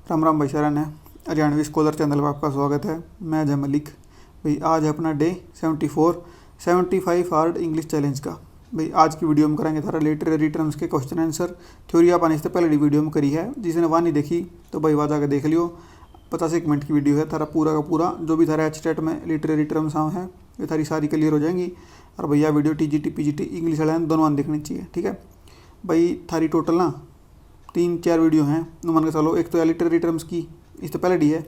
राम राम भाई सारा ने हरियाणवी स्कॉलर चैनल पर आपका स्वागत है। मैं अजय मलिक। भाई आज है अपना डे 75 हार्ड इंग्लिश चैलेंज का। भाई आज की वीडियो में करेंगे थारा लिटरेरी टर्म्स के क्वेश्चन आंसर। थ्योरी आप आने से पहले वीडियो में करी है, जिसने वहाँ नहीं देखी तो भाई वहाँ जाकर देख लियो। 50 मिनट की वीडियो है, थारा पूरा का पूरा जो भी थारा एचटेट में लिटरेरी टर्म्स आए हैं ये थारी सारी क्लियर हो जाएंगी। और भैया वीडियो टीजीटी पीजीटी इंग्लिश वाले दोनों देखनी चाहिए, ठीक है भाई। थारी टोटल ना 3-4 वीडियो हैं, मान के चलो। एक तो लिटरेरी टर्म्स की, इससे पहले डी है,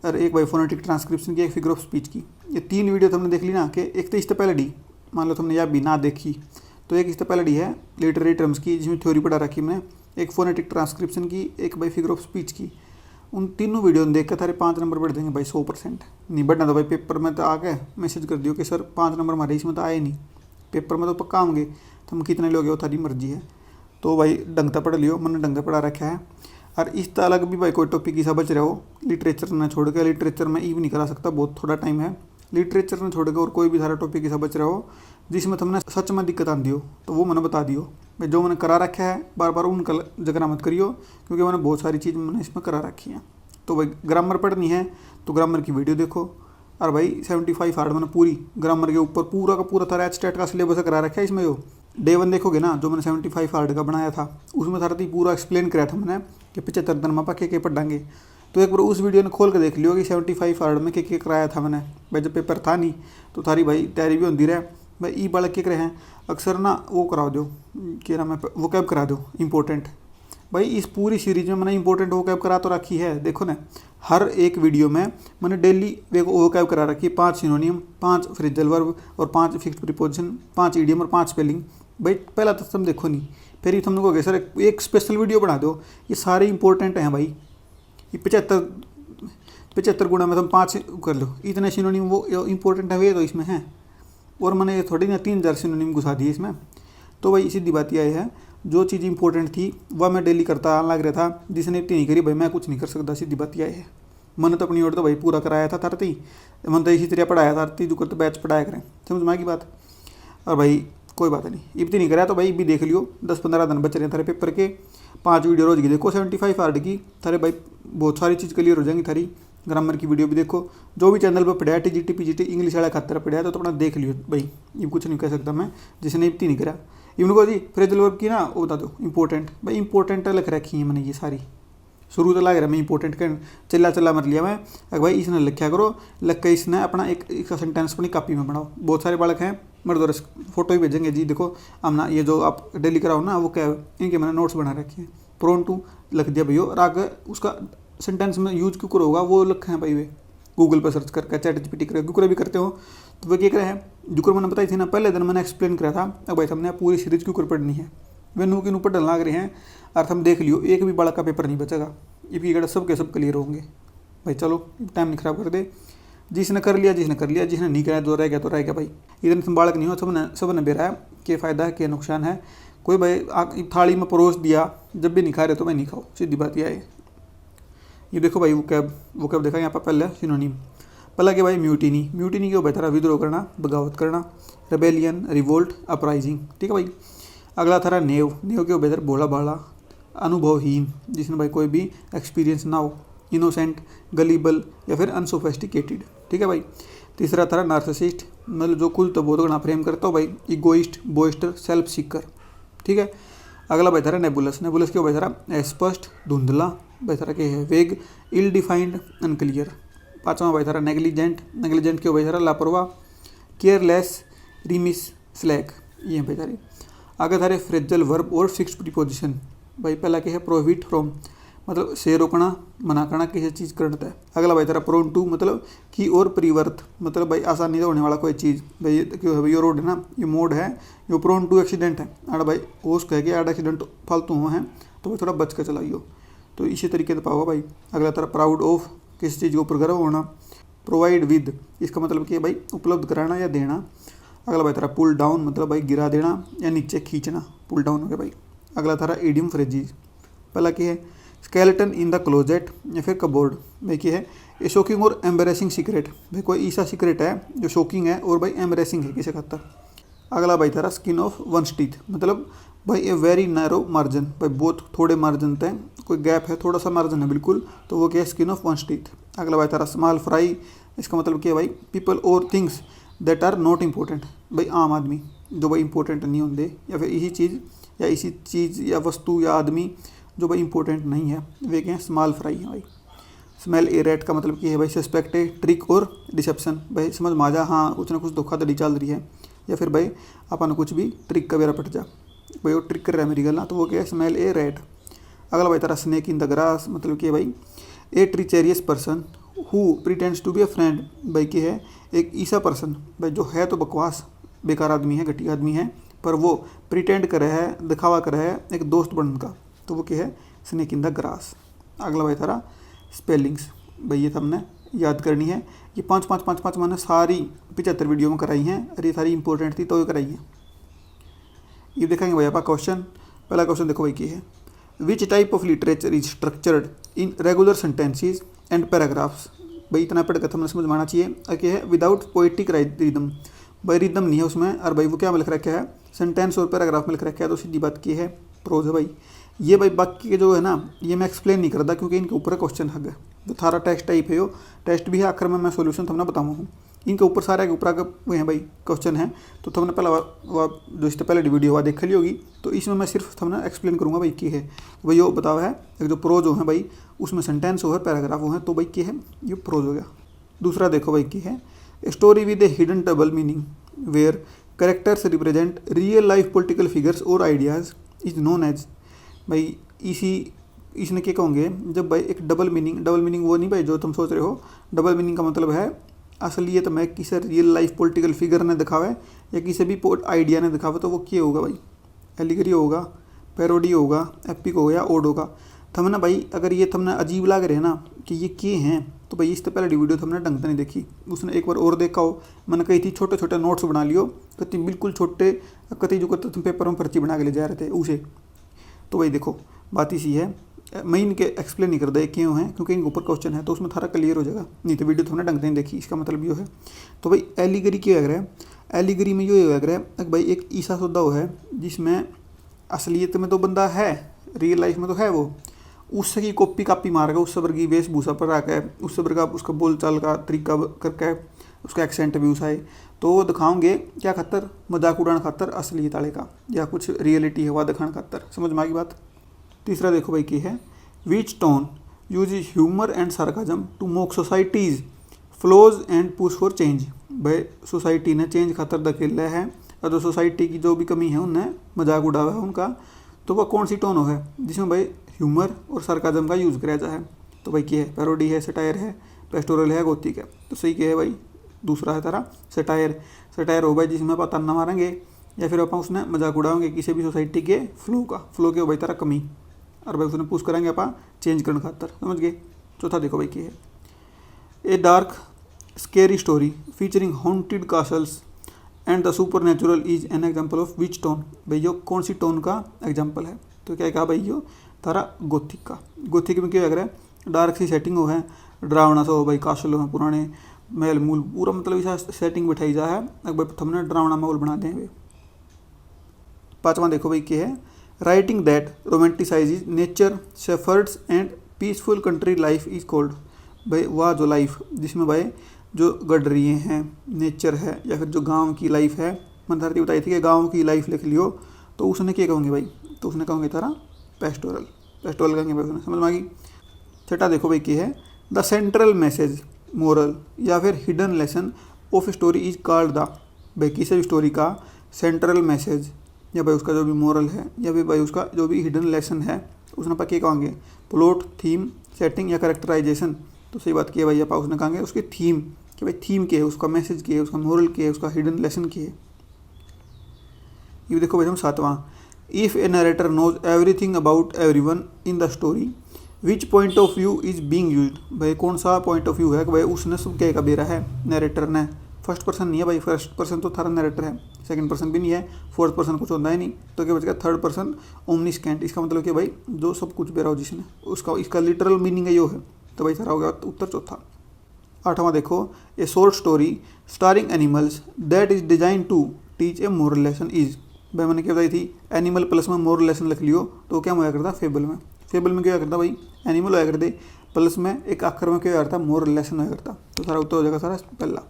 और एक भाई फोनेटिक ट्रांसक्रिप्शन की, एक फिगर ऑफ स्पीच की। ये 3 वीडियो तुमने देख ली ना, कि एक तो इससे पहले डी, मान लो तुमने या भी ना देखी तो एक इससे पहले डी है लिटरेरी टर्म्स की, जिसमें थ्योरी पढ़ा रखी मैंने, एक फोनेटिक ट्रांसक्रिप्शन की, एक भाई फिगर ऑफ स्पीच की। उन तीनों वीडियो देख कर थारे 5 नंबर बढ़ देंगे भाई 100%। नहीं बढ़ना तो भाई पेपर में तो आके मैसेज कर दियो कि सर 5 नंबर हमारे इसमें तो आए नहीं, पेपर में तो पक्का होंगे। तुम कितने लोग हो थारी मर्जी है। तो भाई ढंग पढ़ लियो, मैंने ढंग पढ़ा रखा है। और इस तरह अलग भी भाई कोई टॉपिक की समझ रहे हो, लिटरेचर ना छोड़ के, लिटरेचर में ई भी नहीं करा सकता, बहुत थोड़ा टाइम है। लिटरेचर ने छोड़ के और कोई भी सारा टॉपिक की समझ रहे हो जिसमें तुमने सच में दिक्कत आती हो तो वो मैंने बता दियो। भाई जो मैंने करा रखा है बार बार उनका जगह मत करियो, क्योंकि मैंने बहुत सारी चीज़ मैंने इसमें करा रखी है। तो भाई ग्रामर पढ़नी है तो ग्रामर की वीडियो देखो। और भाई 75 हार्ड मैंने पूरी ग्रामर के ऊपर पूरा का पूरा थारा एचटेट का सिलेबस करा रखा है। इसमें जो डे 1 देखोगे ना, जो मैंने 75 हार्ड का बनाया था, उसमें थारा पूरा एक्सप्लेन कराया था मैंने कि 75 दिन में के पढ़ाएंगे। तो एक बार उस वीडियो ने खोल के देख लियो कि 75 हार्ड में के कराया था मैंने। भाई जब पेपर था नहीं तो थारी भाई तैयारी भी होती रहे। भाई ई बालक के करे हैं अक्सर ना, वो करा दो कि नाम है, वो कैब करा दो इंपॉर्टेंट। भाई इस पूरी सीरीज में मैंने इंपॉर्टेंट वो कैब करा तो रखी है, देखो ना। हर एक वीडियो में मैंने डेली वो कैब करा रखी है। 5 सिनोनियम, 5 फ्रेजल वर्ब और 5 फिक्स्ड प्रीपोजिशन, 5 इडियम और 5 स्पेलिंग। भाई पहला तो तुम देखो नहीं, फिर तुम कहोगे सर एक स्पेशल वीडियो बना दो। ये सारे इंपॉर्टेंट हैं भाई। ये 75 गुणा में तुम 5 कर लो, इतने सिनोनियम वो इंपॉर्टेंट है, वे तो इसमें हैं। और मैंने थोड़ी ना 3000 सिनोनियम घुसा दिए इसमें। तो भाई सीधी बात यह है, जो चीज़ इंपॉर्टेंट थी वह मैं डेली करता लग रहा था। जिसने इतनी नहीं करी भाई मैं कुछ नहीं कर सकता, सीधी बात यह है। मैंने तो अपनी ओर तो भाई पूरा कराया था तारती, मैंने तो इसी तरह पढ़ाया तारती जो करते बैच पढ़ाया करें, समझ में की बात। और भाई कोई बात नहीं, इतनी नहीं कराया तो भाई भी देख लियो। 10-15 दिन बच रहे हैं थारे पेपर के, 5 वीडियो रोज की देखो 75 हार्ड की, थारे भाई बहुत सारी चीज़ क्लियर हो जाएंगी थारी। ग्रामर की वीडियो भी देखो, जो भी चैनल पर पढ़ा है टीजीटी पीजीटी इंग्लिश वाला खातर पढ़ा है तो अपना देख लियो भाई। ये कुछ नहीं कह सकता मैं, जिसने इतनी नहीं करा। इवन को जी फ्रेजल वर्ब की ना वो बता दो इंपॉर्टेंट। भाई इंपॉर्टेंट लिख रखी है मैंने ये सारी, शुरू तो लग रहा है मैं इंपॉर्टेंट कर चला मर लिया मैं। अगर भाई इसने लिखा करो, लिख के इसने अपना एक सेंटेंस अपनी कॉपी में बनाओ। बहुत सारे बालक हैं, मेरे द्वारा फोटो ही भेजेंगे जी, देखो हमना ये जो आप डेली कराओ ना वो क्या है, इनके मैंने नोट्स बना रखे हैं। प्रोन टू लिख दिया भैया, और आगे उसका सेंटेंस में यूज क्यों होगा वो लिखे हैं भाई। वे गूगल पर सर्च करके चैट जीपीटी करें, गूगल भी करते हो तो वे क्या करे हैं, जो मैंने बताई थी ना पहले दिन मैंने एक्सप्लेन करा था। अब भाई हमने पूरी सीरीज क्यों पढ़नी है, वे नू के ऊपर डल लग रहे हैं। और हम देख लियो एक भी बालक का पेपर नहीं बचेगा, ये गड़ा सब के सब क्लियर होंगे भाई। चलो टाइम नहीं खराब कर दे, जिसने कर लिया जिसने नहीं कराया जो रह गया तो रह गया भाई। इतने तुम बालक नहीं हो, सबने बेरा है क्या फ़ायदा है क्या नुकसान है। कोई भाई थाली में परोस दिया, जब भी नहीं खा रहे तो भाई नहीं खाओ, सीधी बात यह है। ये देखो भाई वो कैब देखा यहाँ पर पहले सिनोनिम। पहला क्या भाई म्यूटिनी क्यों बेहतर, विद्रोह करना, बगावत करना, रेबेलियन, रिवोल्ट, अपराइजिंग, ठीक है भाई। अगला था नेव क्यों बेहतर, भोला भाला, अनुभवहीन, जिसने भाई कोई भी एक्सपीरियंस ना हो, इनोसेंट, गलीबल या फिर अनसोफेस्टिकेटेड, ठीक है भाई। तीसरा था नार्सिसिस्ट, मतलब जो कुल तो बहुत गणा प्रेम करता हो भाई, इगोइस्ट, बोइस्टर, सेल्फ सीकर, ठीक है। अगला भाई था नेबुलस क्यों भाई था, स्पष्ट, धुंधला, भाई था क्या है, वेग, इल डिफाइंड, अनक्लियर। पाँचवा भाई था नेग्लिजेंट क्यों भाई था, लापरवाह, केयरलेस, रिमिस, स्लैक, ये भाई थारे। आगे थारे फ्रेजल वर्ब और फिक्स्ड प्रीपोजिशन। भाई पहला क्या है, प्रोहिबिट फ्रॉम, मतलब से रोकना, मना करना, किसी चीज़ करता है। अगला भाई तेरा प्रोन टू, मतलब की और परिवर्त, मतलब भाई आसानी से होने वाला कोई चीज़। भाई क्यों है भाई, ये रोड है ना, ये मोड है, ये प्रोन टू एक्सीडेंट है। आड़ा भाई होश कह के आड़ा एक्सीडेंट फालतू हुआ है तो भाई थोड़ा बच कर चलाइयो। तो इसी तरीके से पाओ भाई। अगला तेरा प्राउड ऑफ, किसी चीज़ के ऊपर गर्व होना। प्रोवाइड विद, इसका मतलब कि भाई उपलब्ध कराना या देना। अगला भाई तेरा पुल डाउन, मतलब भाई गिरा देना या नीचे खींचना, पुल डाउन हो गया भाई। अगला थारा इडियम फ्रेजीज। पहला क्या है, स्केलेटन इन द क्लोजेट या फिर कबोर्ड। भाई क्या है, ये शॉकिंग और एम्बेरेसिंग सीक्रेट। भाई कोई ऐसा सीक्रेट है जो शॉकिंग है और भाई एम्बेरेसिंग है किसी खातर। अगला भाई थारा स्किन ऑफ वंस टीथ, मतलब भाई ए वेरी नैरो मार्जिन, भाई बहुत थोड़े मार्जिन थे, कोई गैप है, थोड़ा सा मार्जिन है बिल्कुल, तो वो क्या है, स्किन ऑफ वंस टीथ। अगला भाई तारा स्मॉल फ्राई, इसका मतलब क्या है भाई, पीपल और things that are not important, भाई आम आदमी जो भाई इंपॉर्टेंट नहीं होंगे, या फिर इसी चीज़ या वस्तु या आदमी जो भाई इंपॉर्टेंट नहीं है, वे क्या है, स्मॉल फ्राई है भाई। स्मेल ए रेट का मतलब क्या है भाई, सस्पेक्ट है, ट्रिक और डिसेप्शन, भाई समझ में आ जा हाँ कुछ ना कुछ धोखाधड़ी चल रही है, या फिर भाई अपन कुछ भी ट्रिक का बेरा पट जा, भाई वो ट्रिक कर रहा है मेरी गल ना, तो वो क्या है, स्मेल ए रेट। अगला भाई तारा स्नेक इन द ग्रास, मतलब कि भाई a treacherous person who pretends to be a friend, भाई की है एक ईसा पर्सन, भाई जो है तो बकवास बेकार आदमी है, घटिया आदमी है, पर वो प्रिटेंड कर रहा है, दिखावा कर रहा है एक दोस्त बनने का, तो वो क्या है, स्नेक इन द ग्रास। अगला भाई तारा स्पेलिंग्स, भाई ये तो हमने याद करनी है, ये पाँच मैंने सारी 75 वीडियो में कराई हैं, और ये सारी इंपॉर्टेंट थी तो ये कराई है। ये देखेंगे भाई आप क्वेश्चन, पहला क्वेश्चन देखो भाई की है, विच type of literature is structured in regular sentences and paragraphs, भाई इतना पढ़ कर हमें समझ में आना चाहिए। और है विदाउट पोइटिक रिदम, भाई रिदम नहीं है उसमें, और भाई वो क्या लिख रखा है, सेंटेंस और पैराग्राफ में लिख रखा है, तो सीधी बात की है प्रोज है भाई। ये भाई बाकी के जो है ना, ये मैं एक्सप्लेन नहीं करता क्योंकि इनके ऊपर क्वेश्चन हग है, तो थारा टेस्ट टाइप है, यो टेस्ट भी है, आखिर में मैं सोल्यूशन तुमने बताऊँ हूँ, इनके ऊपर सारे के ऊपर वो हैं भाई क्वेश्चन है, तो तुमने पहला जो इससे पहले वीडियो हुआ देख ली होगी, तो इसमें मैं सिर्फ तुमने एक्सप्लेन करूँगा भाई की है, तो भाई यो बताओ है, एक जो प्रोज हो है भाई उसमें सेंटेंस हो है, पैराग्राफ हो है, तो भाई की है ये प्रोज हो गया। दूसरा देखो भाई की है, story with a hidden double meaning where characters represent real life political figures और आइडियाज़ इज नोन एज, भाई इसने क्या कहोगे, जब भाई एक डबल मीनिंग वो नहीं भाई जो तुम सोच रहे हो, डबल मीनिंग का मतलब है असलियत में किसी रियल लाइफ पॉलिटिकल फिगर ने दिखावे या किसी भी आइडिया ने दिखावे, तो वो क्या होगा भाई, एलिगरी होगा, पैरोडी होगा, एपिक होगा या ओड होगा। थमने भाई अगर ये थमने अजीब लग रहे हैं ना कि ये क्या हैं, तो भाई इससे पहले वीडियो थमने ढंग से नहीं देखी, उसने एक बार और देखा हो, मैंने कही थी छोटे छोटे नोट्स बना लियो, कति बिल्कुल छोटे, कति जो तुम पेपर में पर्ची बना के ले जा रहे थे उसे, तो भाई देखो बात इसी है, मैं इनके एक्सप्लेन नहीं कर दे क्यों हैं, क्योंकि इनके ऊपर क्वेश्चन है, तो उसमें थारा क्लियर हो जाएगा, नहीं तो वीडियो तुमने ढंग से नहीं देखी, इसका मतलब ये है। तो भाई एलिगरी क्या लग रहा है, एलिगरी में ये लग रहा है भाई एक ईसा सौदा वो है जिसमें असलियत में तो बंदा है, रियल लाइफ में तो है वो, उससे की कॉपी कापी मार के उस सबर की वेशभूषा पर आकर उस सबर का उसका बोल चाल का तरीका करके उसका एक्सेंट भी उसाए, तो वो दिखाओगे क्या खातर, मजाक उड़ाने खातर, असलियत वाले का या कुछ रियलिटी है वह दिखाने खातर, समझ में आ गई बात। तीसरा देखो भाई की है, which tone uses humour and sarcasm to mock society's flaws and push for change, भाई सोसाइटी ने चेंज खातर धकेला है, और जो सोसाइटी की जो भी कमी है उन्हें मजाक उड़ावा है उनका, तो वह कौन सी टोन हो है जिसमें भाई ह्यूमर और सार्काजम का यूज़ किया जाए, तो भाई क्या है, पैरोडी है, सटायर है, पेस्टोरल है, गोथिक है, तो सही क्या है भाई, दूसरा है तारा सटायर हो भाई जिसमें अपन ताना मारेंगे या फिर अपन उसने मजाक उड़ाएंगे किसी भी सोसाइटी के फ्लो के हो भाई तारा कमी, और भाई उसने पुश करेंगे अपन चेंज करने खातर, समझ गए। चौथा देखो भाई क्या है, a dark scary story featuring haunted castles and the super natural is an example of which tone, भाई यो कौन सी टोन का एग्जाम्पल है, तो क्या कहा भाई यो तारा गोथिक का। गोथिक में क्या लग रहा है, डार्क सी सेटिंग हो है, डरावना सा हो भाई, कासल हो पुराने महल मूल पूरा मतलब ऐसा सेटिंग बिठाई जा है, अगर हमने डरावना माहौल बना देंगे। पांचवा देखो भाई क्या है, writing that romanticise nature shepherd's and peaceful country life is called, भाई वह जो लाइफ जिसमें भाई जो गडरिए हैं, नेचर है या फिर जो गांव की लाइफ है, मैंने बताई थी कि गांव की लाइफ लिख लियो, तो उसने क्या कहोगे भाई, तो उसने कहोगे तारा पेस्टोरल कहेंगे भाई, उसने समझ में आ गई। छठा देखो भाई क्या है, द सेंट्रल मैसेज मोरल या फिर hidden lesson of story is called the, भाई किसी भी स्टोरी का सेंट्रल मैसेज या भाई उसका जो भी मोरल है या फिर भाई उसका जो भी हिडन लेसन है, उसने आप क्या कहेंगे, प्लॉट, थीम, सेटिंग या करेक्टराइजेशन, तो सही बात की है भाई आप उसने कहेंगे उसकी थीम, कि भाई थीम क्या है, उसका मैसेज क्या है, उसका मोरल क्या है, उसका हिडन लेसन क्या है। ये देखो भाई हम सातवां, if a narrator knows everything about everyone in the story which point of view is being used, भाई कौन सा पॉइंट ऑफ व्यू है कि भाई उसने सब क्या का बेरा है, नरेटर ने, फर्स्ट पर्सन नहीं है भाई, फर्स्ट पर्सन तो थारा नरेटर है, सेकंड पर्सन भी नहीं है, फोर्थ पर्सन कुछ होता है नहीं, तो क्या बचेगा थर्ड पर्सन ओमनिस्केंट, इसका मतलब कि भाई जो सब कुछ बेरा हो जिसने, उसका इसका लिटरल मीनिंग है यो है, तो भाई सारा हो गया उत्तर चौथा। आठवां देखो, a short story starring animals that is design to teach a moral lesson is, भाई मैंने क्या बताई थी, एनिमल प्लस में मोरल लेसन लिख लियो तो क्या होया करता फेबल में। फेबल में क्या करता भाई, एनिमल होया करते प्लस में एक आखिर में क्या करता मोरल लेसन होया करता। तो सारा उत्तर हो जाएगा सारा पहला।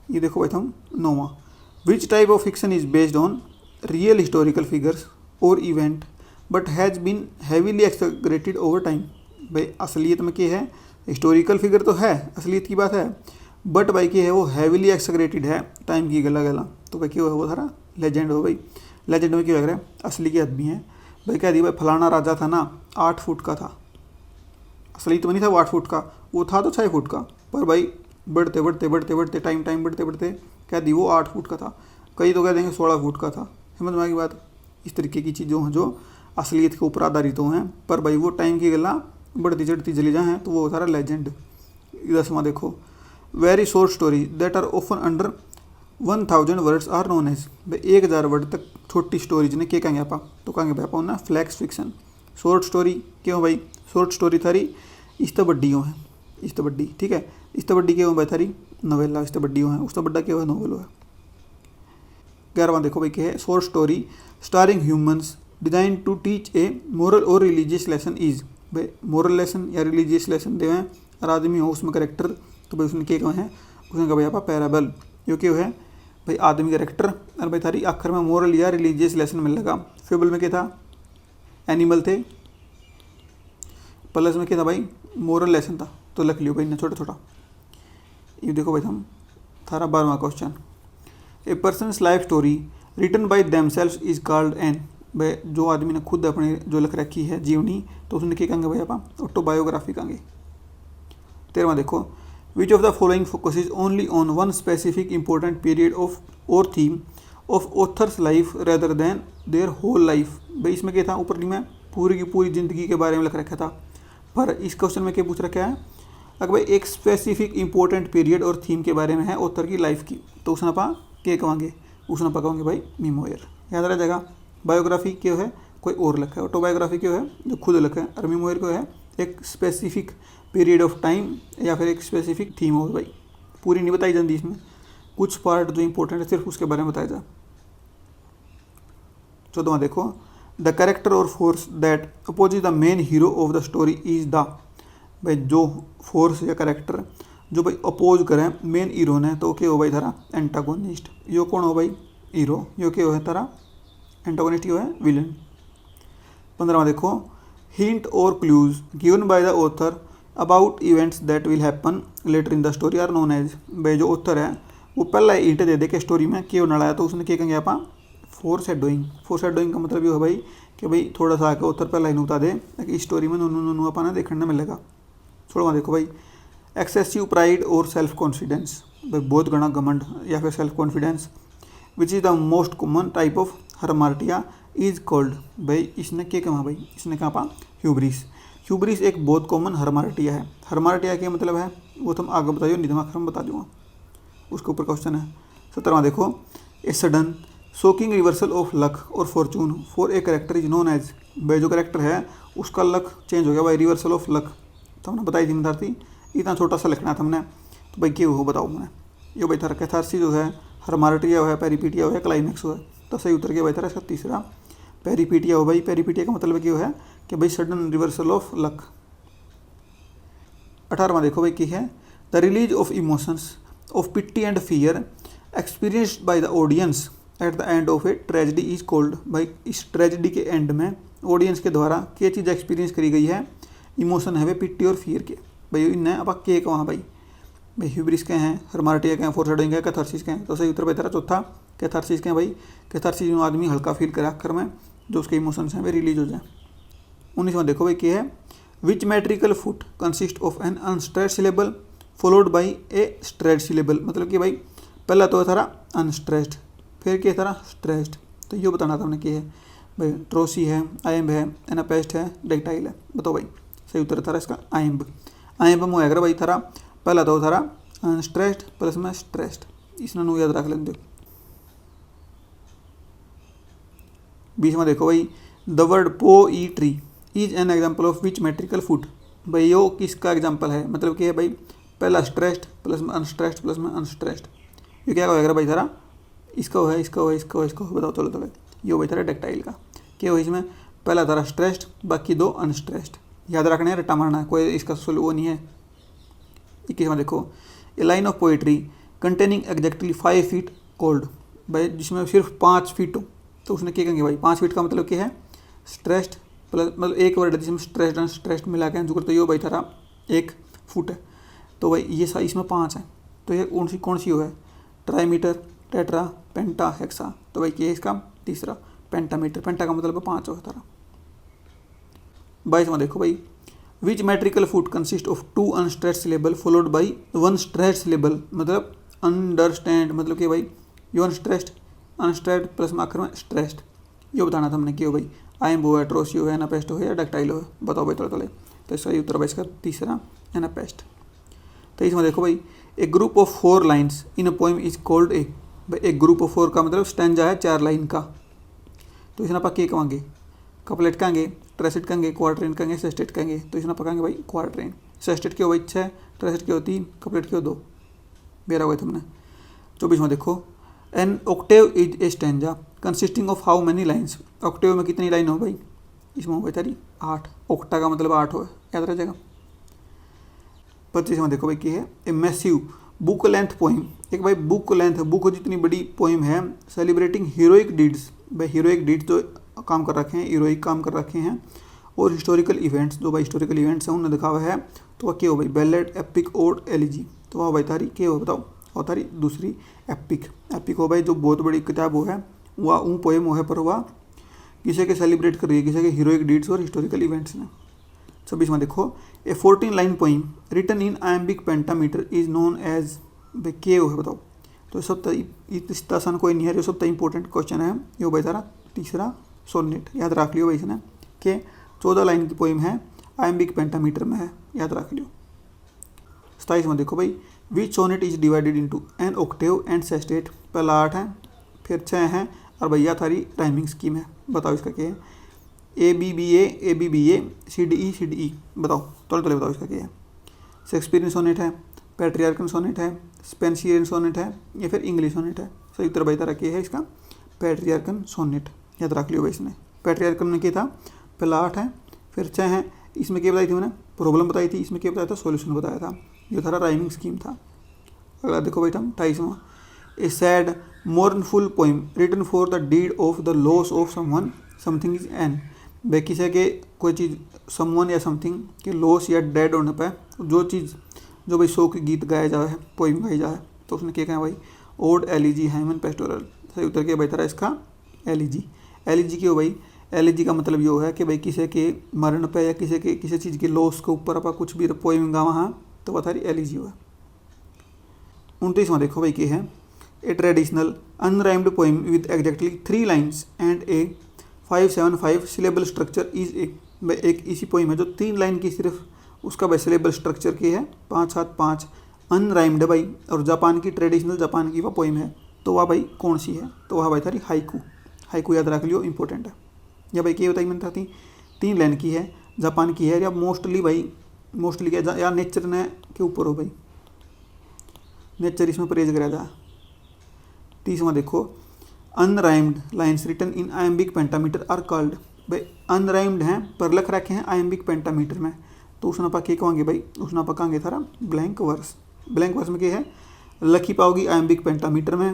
ये देखो भाई तुम नौवां, which type of fiction is based on real historical figures और event but has been heavily exaggerated over time. भाई असलियत में क्या है, हिस्टोरिकल फिगर तो है, असलियत की बात है, बट भाई क्या है वो हैवीली एक्सग्रेटेड है टाइम की गला गला। तो भाई क्या हो वो सारा लेजेंड हो भाई। लेजेंड में क्या लग रहा है, असली के आदमी है। भाई कह दी भाई फलाना राजा था ना 8 फुट का था, असली तो नहीं था वो 8 फुट का, वो था तो 6 फुट का, पर भाई बढ़ते बढ़ते बढ़ते बढ़ते टाइम बढ़ते बढ़ते कह दी वो 8 फुट का था, कई तो कह देंगे 16 फुट का था। समझ में आ गई बात। इस तरीके की चीज़ों हैं जो असलियत के ऊपर आधारित तो हैं, पर भाई वो टाइम की गला बढ़ती चढ़ती चली जाए तो वो सारा लेजेंड। 10वां देखो, very short story that are often under 1000 words are known as. भाई 1000 वर्ड तक छोटी स्टोरीज ने क्या कहेंगे आप, तो कहेंगे भाई अपन ना फ्लैक्स फिक्शन। शॉर्ट स्टोरी क्यों भाई, शॉर्ट स्टोरी थारी इस्तबड्डियों है, इस्तबड्डी ठीक है, इस्तबड्डी क्यों भाई थारी नोवेला इस्तबड्डियों है, उससे बड्डा क्या है नोवेलो है। 11वां देखो भाई क्या है, short story starring humans design to teach a moral और रिलीजियस लेसन इज। भाई मोरल लेसन या रिलीजियस लेसन दे हैं और आदमी हो उसमें करेक्टर, तो भाई उसने क्या कहा है, उसने कहा भाई आप पैराबल, यो क्यों है भाई आदमी करेक्टर और भाई थारी आखिर में मोरल या रिलीजियस लेसन मिल लगा। फेबल में क्या था, एनिमल थे, प्लस में क्या था भाई मोरल लेसन था, तो लिख लियो भाई ना छोटा छोटा। ये देखो भाई हम थारा 12वां question, a person's life story written by themselves is called an. भाई जो आदमी ने खुद अपने जो लिख रखी है जीवनी, तो उसने क्या कहेंगे भाई आप ऑटोबायोग्राफी कहेंगे। 13वां देखो, which of the following focuses only on one specific important period of और theme of author's life rather than their whole life. भाई इसमें क्या था, ऊपर में पूरी की पूरी ज़िंदगी के बारे में लिख रखा था, पर इस क्वेश्चन में क्या पूछ रखा है, अगर भाई एक स्पेसिफिक इंपॉर्टेंट पीरियड और थीम के बारे में है ऑथर की लाइफ की, तो उसने आप क्या कहेंगे, उसने आप कहेंगे भाई मीमोयर। याद रह जाएगा। बायोग्राफी क्यों है, कोई और लिखा है, ऑटोबायोग्राफी क्यों है जो खुद लिखा है, और मीमोयर क्यों है एक स्पेसिफिक पीरियड ऑफ टाइम या फिर एक स्पेसिफिक थीम हो। भाई पूरी नहीं बताई जाती इसमें, कुछ पार्ट जो इंपॉर्टेंट है सिर्फ उसके बारे में बताया जाए। 14वां देखो, द कैरेक्टर और force that opposite the main hero of the story is the. भाई जो फोर्स या कैरेक्टर जो भाई अपोज करें मेन हीरो ने, तो क्या हो भाई थारा एंटागोनिस्ट। यो कौन हो भाई हीरो, यो क्या है तारा एंटागोनिस्ट, यो है विलन। 15वां देखो, हिंट और clues given by the author about events that will happen later in the story are known as. भाई जो ऑथर है वो पहला हिंट दे दे के स्टोरी में क्यों नड़ाया, तो उसने क्या कहेंगे आप फोर शेडोइंग। फोर शेडोइंग का मतलब ये है भाई कि भाई थोड़ा सा आके ऑथर पहला ही बता दे कि इस स्टोरी में नूनू अपना देखने मिलेगा। 16वां देखो भाई, एक्सेसिव प्राइड और सेल्फ कॉन्फिडेंस। भाई बहुत घना घमंड या फिर self confidence which is the most common type of hamartia is called. भाई इसने क्या कहा, भाई इसने कहा ह्यूब्रिस। ह्यूब्रिस एक बहुत कॉमन हरमार्टिया है। हरमार्टिया क्या मतलब है वो तुम आगे बताइए, नहीं तो मैं आखिर में बता दूंगा, उसके ऊपर क्वेश्चन है। 17वां देखो, a sudden shocking reversal of luck और fortune for a character is known as. भाई जो करेक्टर है उसका लक चेंज हो गया भाई, रिवर्सल ऑफ लक। तो हमने बताई जिम्मेदार थी, इतना छोटा सा लिखना था हमने, तो भाई क्या हो बताओ मैंने। ये भाई थारा कैथारसी जो है, हरमार्टिया है, पेरिपीटिया हो है, क्लाइमैक्स हो है, तो सही उतर गया भाई थारा इसका तीसरा पेरिपीटिया हो। भाई पेरिपीटिया का मतलब क्या है कि भाई सडन रिवर्सल ऑफ लक। 18वां देखो भाई क्या है, the release of emotions of pity and fear experienced by the audience at the end of a tragedy is called. भाई इस ट्रेजिडी के एंड में ऑडियंस के द्वारा क्या चीज़ एक्सपीरियंस करी गई है, इमोशन है वे पिट्टी और फियर के। भाई इन्हें अब के कहाँ भाई ह्यूब्रिस के हैं, हरमार्टिया के हैं, फोरशैडोइंग है, कैथारसिस के हैं, तो सही उत्तर भाई तेरा चौथा कैथारसिस के हैं। भाई कैथारसिस जो आदमी हल्का फील करे आखिर में, जो उसके इमोशंस हैं वे रिलीज हो जाए। 19वां देखो भाई क्या है, which metrical foot consist of an unstressed syllable followed by a stressed syllable. मतलब कि भाई पहला तो है थारा अनस्ट्रेस्ड, फिर क्या थारा स्ट्रेस्ड। तो ये बताना था हमने क्या है भाई, ट्रोसी है, आयम्ब है, एनापेस्ट है, डेक्टाइल है। बताओ भाई सही उत्तर थारा इसका आयम्ब। आयम्ब में होएगा भाई थारा पहला तो थारा अनस्ट्रेस्ड प्लस में स्ट्रेस्ड, इसने याद रख लेंगे। 20वां देखो भाई, the word poetry is an example of which metrical foot. भाई यो किसका एग्जाम्पल है, मतलब क्या है भाई पहला स्ट्रेस्ड प्लस में अनस्ट्रेस्ड प्लस में अनस्ट्रेस्ड, ये क्या होएगा भाई थारा इसका है, इसका है, इसका है, इसका है, बताओ चलो चलो। ये भाई थारा डक्टाइल का क्या हो, इसमें पहला थारा स्ट्रेस्ड, बाकी दो अनस्ट्रेस्ड। याद रखना है, रट्टा मारना है, कोई इसका वो नहीं है। 21वां देखो, a line of poetry containing exactly 5 feet called, भाई जिसमें सिर्फ 5 फीट हो, तो उसने क्या कहेंगे भाई 5 फीट का मतलब क्या है, स्ट्रेस्ड प्लस मतलब एक वर्ड है जिसमें स्ट्रेस्ड और स्ट्रेस्ड मिला के जो करते हो भाई थारा 1 फुट है। तो भाई ये इसमें 5 है, तो ये कौन सी हो है, ट्राईमीटर, टेट्रा, पेंटा, हेक्सा। तो भाई ये है इसका तीसरा पेंटामीटर, पेंटा का मतलब 5 हो थारा। 22वां देखो भाई, which metrical foot consist of 2 unstressed syllable followed by 1 stressed syllable, मतलब अंडरस्टैंड मतलब कि भाई यो अनस्ट्रेस्ड प्लस में आखिर में स्ट्रेस्ड। ये बताना था हमने क्यों भाई, आइम्बो है, ट्रोसियो है, एनापेस्ट है या डक्टाइलो है, बताओ भाई थोड़ा। तो सही उत्तर भाई इसका तीसरा एनापेस्ट। तो इसमें देखो भाई, a group of 4 lines in a poem is called a, भाई एक ग्रुप ऑफ 4 का मतलब स्टैंजा है 4 लाइन का, तो इसमें आप क्या कहेंगे, कपलेट कहेंगे, ट्रेसेट कहेंगे, क्वार्टरेन कहेंगे, सेस्टेट कहेंगे। तो इसमें पकाएंगे भाई क्वार्टरेन। सेस्टेट के हो भाई 6, ट्रेसेट के हो 3, कपलेट के हो 2, 12 हुए तुमने। 24वां देखो, an octave is a stanza consisting of how many lines, octave में कितनी लाइन हो भाई, इसमें हो गई तारी 8, ऑक्टा का मतलब 8 हो, याद रह जाएगा। 25वां देखो भाई क्या है, a massive book length poem, एक भाई बुक लेंथ, बुक जितनी बड़ी पोइम है, सेलिब्रेटिंग हीरोइक डीड्स, भाई हीरोइक डीड्स जो काम कर रखे हैं, हीरोइक काम कर रखे हैं, और हिस्टोरिकल इवेंट्स जो भाई हिस्टोरिकल इवेंट्स हैं उन्हें दिखावा है। तो वह क्या हो भाई, बैलेड, एपिक, ओड, एलिजी। तो वह भाई तारी क्या हो बताओ, और तारी दूसरी एपिक। एपिक हो भाई जो बहुत बड़ी किताब हो है, वह ऊँ पोएम हो है, पर वह किसी के सेलिब्रेट कर रही है, किसी के हीरोइक डीड्स और हिस्टोरिकल इवेंट्स में। 26वां देखो, a 14 line poem written in iambic pentameter is known as, भाई के है बताओ। तो सब इतना आसान कोई नहीं है, जो सब इंपॉर्टेंट क्वेश्चन है। ये भाई तारा तीसरा सोनेट, याद रख लियो भाई इसने कि 14 लाइन की पोइम है, आयम्बिक पेंटामीटर में है, याद रख लियो। 27वां देखो भाई, which sonnet is divided into an octave and sestet, पहला 8 है, फिर 6 है, और भैया थारी राइमिंग स्कीम है, बताओ इसका क्या है। A B B A C D E, बताओ थोड़े बताओ इसका क्या है। शेक्सपियरियन सोनेट है, पैट्रियार्कन सोनेट है, स्पेंसियन सोनेट है, या फिर इंग्लिश सोनेट है। सही उत्तर भाई तारा क्या है इसका, पैट्रियार्कन सोनेट, याद रख लियो भाई इसने। पैट्रियार्कन में क्या था, पहला 8 है, फिर 6 है, इसमें क्या बताई थी मैंने, प्रॉब्लम बताई थी, इसमें क्या बताया था, सॉल्यूशन बताया था, जो थारा राइमिंग स्कीम था। अगला देखो भाई हम 28वां, a sad mournful poem written for the deed of the loss of someone something is an, भाई किसी के कोई चीज़ समवन या समथिंग के लॉस या डेड होने पर जो चीज़ जो भाई शोक गीत गाया जाए, पोइम गाई जाए, तो उसने क्या कहा भाई, ओड, एलिजी, हाइमन, पेस्टोरल। सही उत्तर क्या भाई तारा इसका एलिजी। एलिजी क्यों भाई, एलिजी का मतलब यो है कि भाई किसी के मरण पे या किसी चीज़ के लॉस के ऊपर आप कुछ भी पोइम गावा हाँ, तो वह थारी एलिजी हुआ। 29वां देखो भाई क्या है, ए traditional unrhymed poem with exactly 3 lines and A 575 syllable structure is a, भाई एक इसी पोइम है जो 3 लाइन की सिर्फ, उसका भाई सिलेबल स्ट्रक्चर की है 575, अनराइम्ड भाई, और जापान की ट्रेडिशनल जापान की वह पोइम है, तो वह भाई कौन सी है, तो वह भाई थारी हाइकू। हाइकू याद रख लियो, इंपॉर्टेंट है। या भाई क्या बताई मैंने था, 3 लाइन की है, जापान की है, या मोस्टली भाई मोस्टली क्या या नेचर ने के ऊपर हो भाई, नेचर इसमें प्रेज करा जा। 30वां देखो, unrhymed lines written in iambic pentameter are called, भाई अनराइम्ड हैं पर लिख रखे हैं आयम्बिक पेंटामीटर में, तो उसने आप क्या कहेंगे भाई, उसने आप कहेंगे थारा ब्लैंक वर्स। ब्लैंक वर्स में क्या है, लिखी पाओगी आयम्बिक पेंटामीटर में,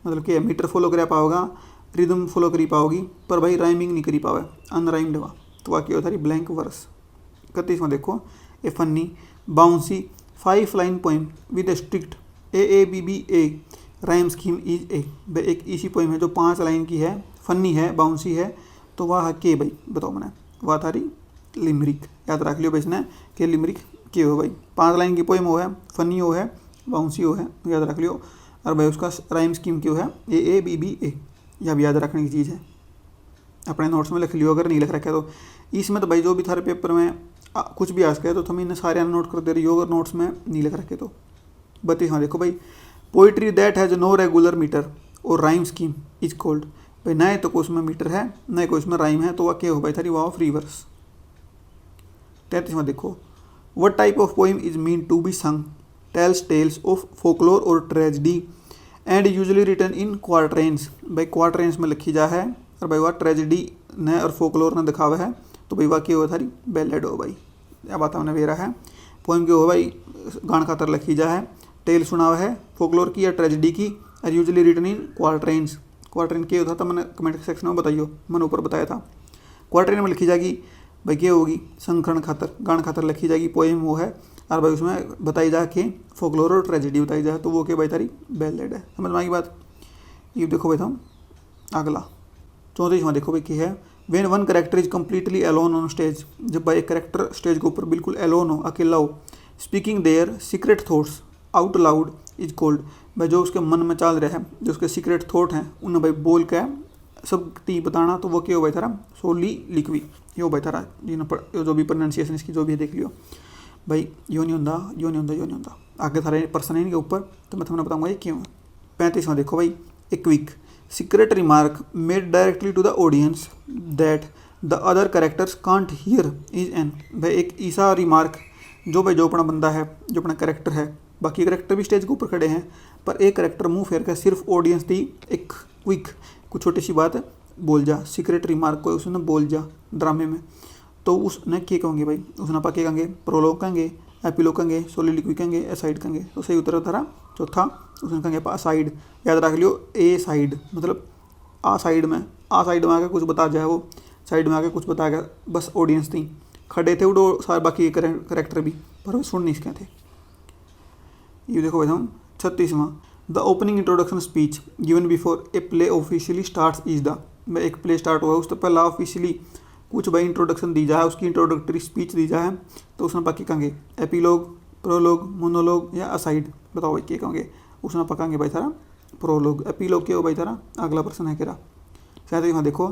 मतलब क्या मीटर फॉलो करा पाओगा, रिदम फॉलो करी पाओगी, पर भाई राइमिंग नहीं करी पावे, अनराइम्ड हुआ, तो वह क्या होता है ब्लैंक वर्स। 31वां देखो, a funny bouncy 5 line poem with a strict A B B A rhyme scheme is a, भाई एक इसी पोइम है जो 5 लाइन की है, फनी है, बाउंसी है, तो वह के भाई बताओ मैंने, वह थारी लिमरिक। याद रख लियो भाई इसने कि लिमरिक के हो भाई, 5 लाइन की पोइम हो है, फनी हो है, बाउंसी हो है, याद रख लियो। और भाई उसका राइम स्कीम क्यों है, ए बी बी ए, यह भी याद रखने की चीज़ है, अपने नोट्स में लिख लियो, अगर नहीं लिख रखा है तो। इसमें तो भाई जो भी थारे पेपर में कुछ भी आ सके तो तुम इन्हें सारे नोट कर दे रही हो, अगर नोट्स में नहीं लिख रखे तो। 32वां देखो भाई, poetry that has no regular meter और राइम स्कीम इज कॉल्ड, भाई ना तो कोई उसमें मीटर है ना कोई उसमें राइम है, तो वह क्या हो भाई थारी वाह फ्री वर्स। 33वां देखो, what type of poem is mean to be sung, tells tales of folklore और tragedy and usually written in quatrains. भाई क्वार्टरेंस में लिखी जा है और भाई वह ट्रेजिडी ने और फोकलोर ने दिखावा है। तो भाई वह क्या हो थारी बैलेड हो भाई, या बात हमने वेरा है। पोइम क्यों हो भाई गान खातर लिखी जा है। टेल सुनावा है फोकलोर की या ट्रेजिडी की, और यूजली रिटर्न इन क्वार्टरेंस। क्वार्टरेन क्या होता था मैंने कमेंट सेक्शन में बताइयो, मैंने ऊपर बताया था। क्वार्टरेन में लिखी जाएगी भाई क्या होगी संखरण खातर गान खातर लिखी जाएगी पोएम वो है, और भाई उसमें बताई जा के फोकलोर और ट्रेजिडी बताई जाए, तो वो क्या भाई तारी बैलेड है। समझ में आई बात। ये देखो भाई हम अगला 34वां देखो भाई क्या है। When one character is completely alone on stage. जब भाई एक करेक्टर स्टेज के ऊपर बिल्कुल अलोन हो, अकेला हो, speaking their secret thoughts out loud is called. भाई जो उसके मन में चल रहा है, जो उसके सीक्रेट थॉट हैं उन्हें भाई बोल के सब ती बताना, तो वो क्या हो भाई थारा सोली लिखवी यो भाई थारा जो भी प्रोनाउंसिएशन इसकी जो भी देख लियो भाई। यो नहीं होता यो नहीं होता यो नहीं होता, आगे थारा पर्सन है इनके ऊपर, तो मैं तुम्हें बताऊंगा ये क्यों है। 35वां देखो भाई a quick secret remark made directly to the audience that the other characters can't hear is an. भाई एक ऐसा रिमार्क जो भाई जो अपना बंदा है, जो अपना कैरेक्टर है, बाकी कैरेक्टर भी स्टेज के ऊपर खड़े हैं, पर एक कैरेक्टर मुंह फेर कर सिर्फ ऑडियंस दी एक क्विक कुछ छोटी सी बात बोल जा, सीक्रेट रिमार्क को उसने बोल जा ड्रामे में, तो उसने क्या कहेंगे भाई, उसने आप क्या कहेंगे प्रोलॉग कहेंगे, एपिलॉग कहेंगे, सोलिलिक्वी कहेंगे, एसाइड कहेंगे। तो सही उत्तर था चौथा, उसने कहेंगे असाइड। याद रख लियो ए साइड मतलब आ साइड में आके कुछ बता जाए, वो साइड में आके कुछ बता गया, बस ऑडियंस थी खड़े थे उड़ो सारे बाकी करेक्टर भी, पर वो सुन नहीं सके थे। ये देखो भाई हम 36वां the opening introduction speech given before a play officially starts is the. एक प्ले स्टार्ट हुआ उससे पहला ऑफिशियली कुछ भाई इंट्रोडक्शन दी जाए, उसकी इंट्रोडक्टरी स्पीच दी जाए, तो उसने बाकी कहेंगे एपीलॉग, प्रोलॉग, मोनोलॉग या असाइड। बताओ भाई क्या कहेंगे, उसने पकाएंगे भाई थारा प्रोलॉग। एपीलॉग क्या हो भाई थारा अगला प्रश्न है केरा। 37वां देखो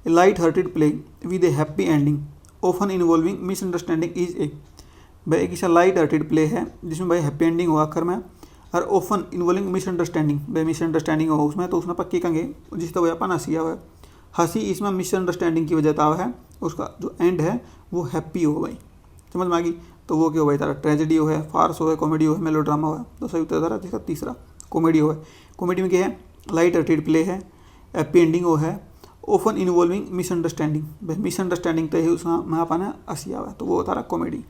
a light hearted play with a happy ending often involving misunderstanding is a. भाई एक ऐसा लाइट हार्टेड प्ले है जिसमें भाई हैप्पी एंडिंग हुआ आखिर में, और ऑफन इन्वॉल्विंग मिसअंडरस्टैंडिंग, भाई मिसअंडरस्टैंडिंग हो उसमें, तो उसने पक्की कहेंगे जिस तरह अपन हंसी हुआ है, हंसी इसमें मिसअंडरस्टैंडिंग की वजह था है, उसका जो एंड है वो हैप्पी हो भाई। समझ में आ गई। तो वो क्या हो भाई तारा ट्रेजेडी हो है, फार्स हो है, कॉमेडी हो है, मेलोड्रामा हो है। तो सही उत्तर तारा जिसका तीसरा कॉमेडी हो है। कॉमेडी में क्या है लाइट हार्टेड प्ले है, हैप्पी एंडिंग हो है, ऑफन इन्वॉल्विंग मिसअंडरस्टैंडिंग, भाई मिसअंडरस्टैंडिंग तो ही उसमें अपन हंसी हुआ है, तो वो तारा कॉमेडी।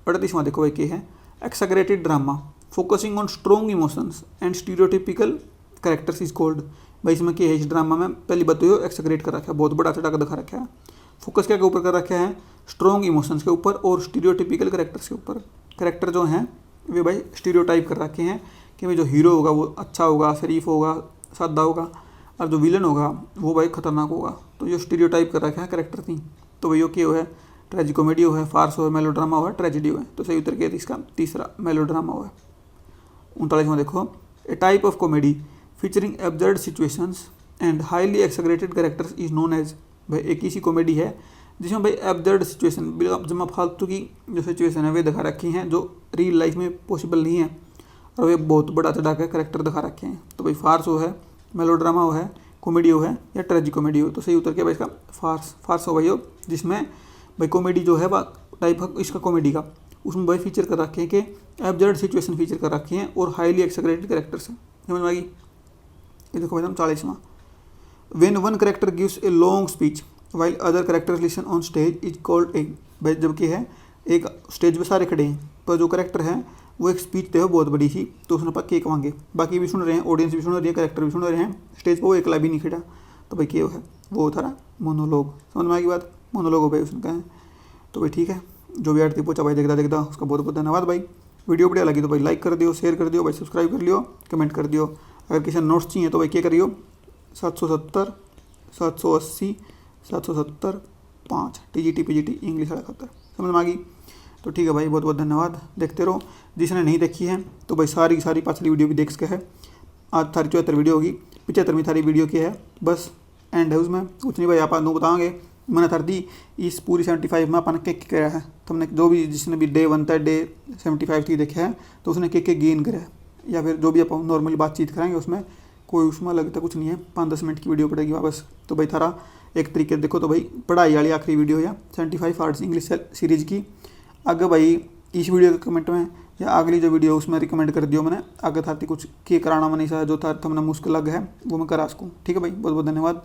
38वां देखो भाई क्या है exaggerated drama focusing on strong emotions and stereotypical characters is called. भाई इसमें क्या है इस ड्रामा में पहली बात तो एक्सैगरेट कर रखा है, बहुत बड़ा चढ़ा कर दिखा रखा है। फोकस क्या के ऊपर कर रखा है स्ट्रॉन्ग इमोशंस के ऊपर और स्टीरियोटिपिकल कैरेक्टर्स के ऊपर। कैरेक्टर जो हैं वे भाई स्टीरियोटाइप कर रखे हैं कि भाई जो हीरो होगा वो अच्छा होगा, शरीफ होगा, सादा होगा, और जो विलन होगा वो भाई खतरनाक होगा। तो ये स्टीरियोटाइप कर रखा है कैरेक्टर थी। तो भाई क्या हो है ट्रेजिक कॉमेडी हो है, फार्स हो है, मेलोड्रामा हो है, ट्रेजेडी हो है। तो सही उत्तर क्या है इसका तीसरा मेलोड्रामा हो है। 39वां देखो a type of comedy featuring absurd situations and highly exaggerated characters is known as. भाई एक ऐसी कॉमेडी है जिसमें भाई एब्सर्ड सिचुएशन बिल्कुल जमा फालतू की जो सिचुएशन है वे दिखा रखी हैं जो रियल लाइफ में पॉसिबल नहीं है, और वे बहुत बड़ा चढ़ा के कैरेक्टर दिखा रखे हैं। तो भाई फार्स हो है, मेलोड्रामा हो है, कॉमेडी हो है या ट्रेजिक कॉमेडी हो। तो सही उत्तर क्या भाई इसका फार्स हो भाई हो, जिसमें भाई कॉमेडी जो है वह टाइप इसका कॉमेडी का उसमें भाई फीचर कर रखे हैं कि एब्सर्ड सिचुएशन फीचर कर रखे हैं और हाईली एक्सैगरेटेड कैरेक्टर्स हैं। समझ में आ गई। ये देखो भाई हम 40वां when one character gives a long speech while other characters listen on stage is called a. भाई जबकि है एक स्टेज पे सारे खड़े हैं, पर जो कैरेक्टर है वो एक स्पीच दे हो बहुत बड़ी सी, तो उसने पक्के कहेंगे, बाकी भी सुन रहे हैं, ऑडियंस भी सुन रही है, कैरेक्टर भी सुन रहे हैं, स्टेज पर वो अकेला भी नहीं खड़ा, तो भाई क्या है वो था मोनोलॉग। समझ में आ गई बात, मोनोलॉग हो भाई उसने कहा। तो भाई ठीक है, जो भी आरती पूछा भाई देखता उसका बहुत बहुत धन्यवाद भाई। वीडियो बढ़िया लगी तो भाई लाइक कर दियो, शेयर कर दियो भाई, सब्सक्राइब कर लियो, कमेंट कर दियो। अगर किसी नोट्स चाहिए तो भाई क्या करियो 770 780 770 5 TGT PGT इंग्लिश वाला खाता। समझ में आ गई। तो ठीक है भाई, बहुत बहुत धन्यवाद। देखते रहो। जिसने नहीं देखी है तो भाई सारी की सारी पाछली वीडियो भी देख सके है। आज थारी 74 वीडियो होगी, 75वीं थारी वीडियो की है, बस एंड है उसमें कुछ नहीं भाई। आप बताओगे मैंने थर दी इस पूरी 75 में अपन के कराया है। तो हमने जो भी जिसने भी डे 1 तक डे 75 तक देखा है तो उसने के गेन करा है, या फिर जो भी आप नॉर्मली बातचीत करेंगे उसमें कोई उसमें लगता कुछ नहीं है। 5-10 मिनट की वीडियो पड़ेगी वापस। तो भाई थारा एक तरीके देखो तो भाई पढ़ाई वाली आखिरी वीडियो है 75 आर्ट्स इंग्लिश सीरीज़ की। अगर भाई इस वीडियो के कमेंट में या अगली जो वीडियो उसमें रिकमेंड कर दियो मैंने आगे थाती कुछ के कराना मैंने जो था तुमने मुश्किल लग है वो मैं करा सकूँ। ठीक है भाई, बहुत बहुत धन्यवाद।